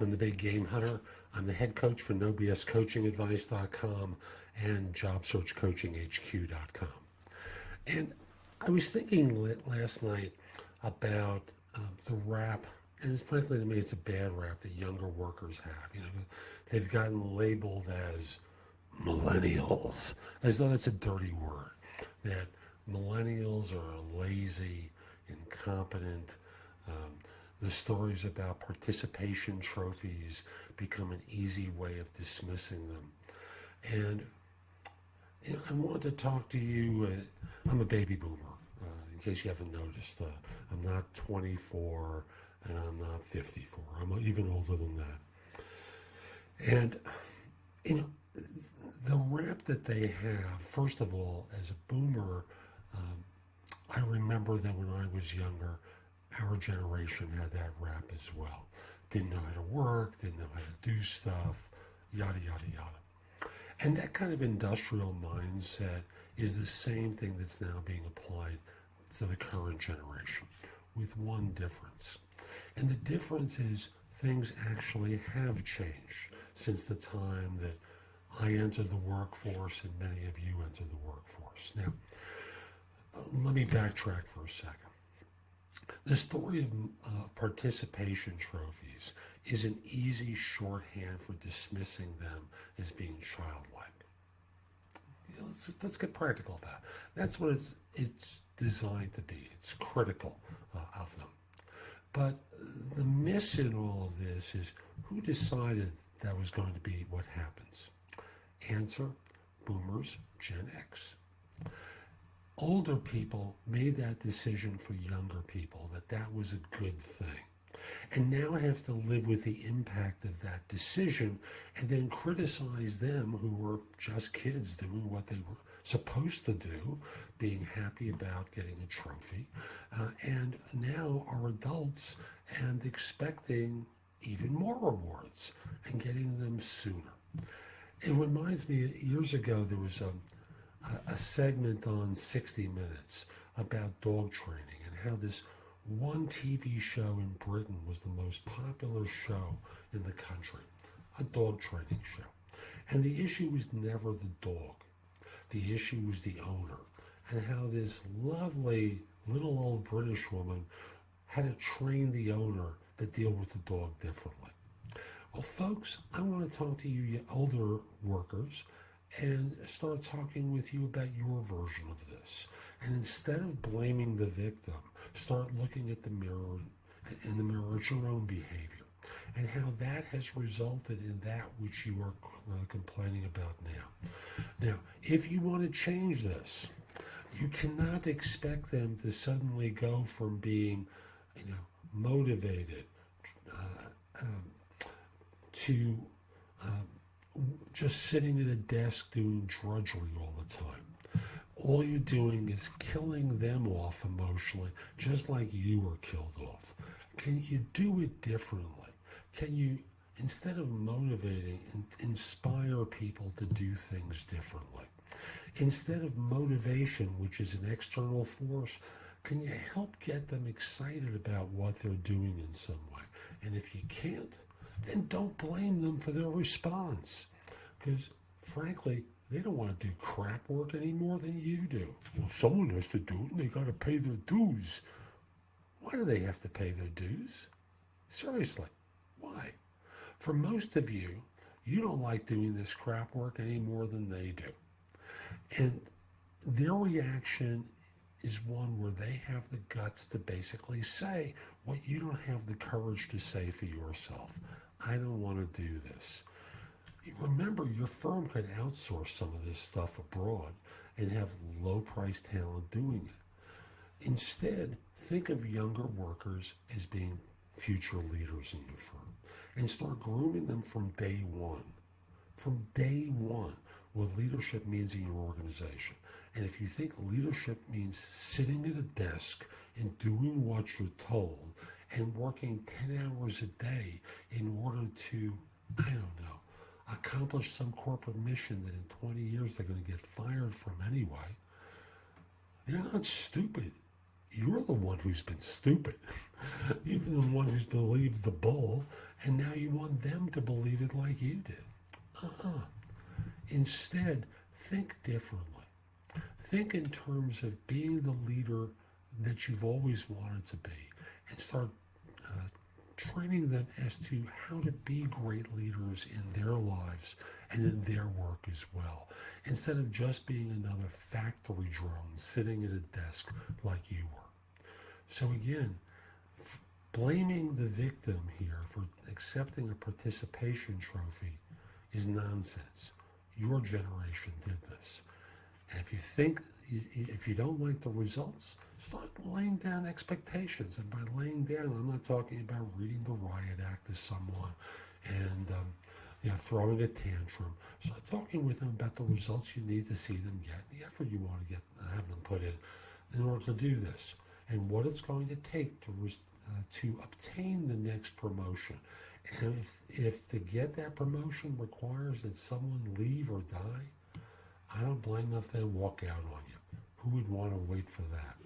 I'm the Big Game Hunter. I'm the head coach for NoBSCoachingAdvice.com and JobSearchCoachingHQ.com. And I was thinking last night about the rap, and frankly to me it's a bad rap that younger workers have. You know, they've gotten labeled as millennials, as though that's a dirty word, that millennials are lazy, incompetent. The stories about participation trophies become an easy way of dismissing them. And you know, I want to talk to you. I'm a baby boomer, in case you haven't noticed. I'm not 24 and I'm not 54. I'm even older than that. And, you know, the rap that they have, first of all, as a boomer, I remember that when I was younger, our generation had that rap as well. Didn't know how to work, didn't know how to do stuff, yada, yada, yada. And that kind of industrial mindset is the same thing that's now being applied to the current generation, with one difference. And the difference is things actually have changed since the time that I entered the workforce and many of you entered the workforce. Now, let me backtrack for a second. The story of participation trophies is an easy shorthand for dismissing them as being childlike. You know, let's get practical about it. That's what it's designed to be. It's critical of them. But the miss in all of this is who decided that was going to be what happens? Answer, boomers, Gen X. Older people made that decision for younger people, that was a good thing. And now have to live with the impact of that decision and then criticize them who were just kids doing what they were supposed to do, being happy about getting a trophy, and now are adults and expecting even more rewards and getting them sooner. It reminds me, years ago there was a segment on 60 Minutes about dog training and how this one TV show in Britain was the most popular show in the country, a dog training show. And the issue was never the dog. The issue was the owner, and how this lovely little old British woman had to train the owner to deal with the dog differently. Well, folks, I want to talk to you older workers and start talking with you about your version of this. And instead of blaming the victim, start looking at the mirror, in the mirror at your own behavior and how that has resulted in that which you are complaining about now. Now, if you want to change this, you cannot expect them to suddenly go from being, motivated to just sitting at a desk doing drudgery all the time. All you're doing is killing them off emotionally, just like you were killed off. Can you do it differently? Can you, instead of motivating, inspire people to do things differently? Instead of motivation, which is an external force, can you help get them excited about what they're doing in some way? And if you can't, then don't blame them for their response. Because, frankly, they don't want to do crap work any more than you do. Well, someone has to do it, and they got to pay their dues. Why do they have to pay their dues? Seriously, why? For most of you, you don't like doing this crap work any more than they do. And their reaction is one where they have the guts to basically say what you don't have the courage to say for yourself. I don't want to do this. Remember, your firm could outsource some of this stuff abroad and have low-priced talent doing it. Instead, think of younger workers as being future leaders in your firm and start grooming them from day one. From day one, what leadership means in your organization. And if you think leadership means sitting at a desk and doing what you're told and working 10 hours a day in order to, accomplish some corporate mission that in 20 years they're going to get fired from anyway, they're not stupid. You're the one who's been stupid. You're the one who's believed the bull, and now you want them to believe it like you did. Uh-uh. Instead, think differently. Think in terms of being the leader that you've always wanted to be, and start training them as to how to be great leaders in their lives and in their work as well, instead of just being another factory drone sitting at a desk like you were. So again, blaming the victim here for accepting a participation trophy is nonsense. Your generation did this. And if you don't like the results, start laying down expectations. And by laying down, I'm not talking about reading the riot act to someone and throwing a tantrum. Start talking with them about the results you need to see them get, the effort you want to have them put in order to do this, and what it's going to take to obtain the next promotion. And if to get that promotion requires that someone leave or die, I don't blame them if they walk out on you. Who would want to wait for that?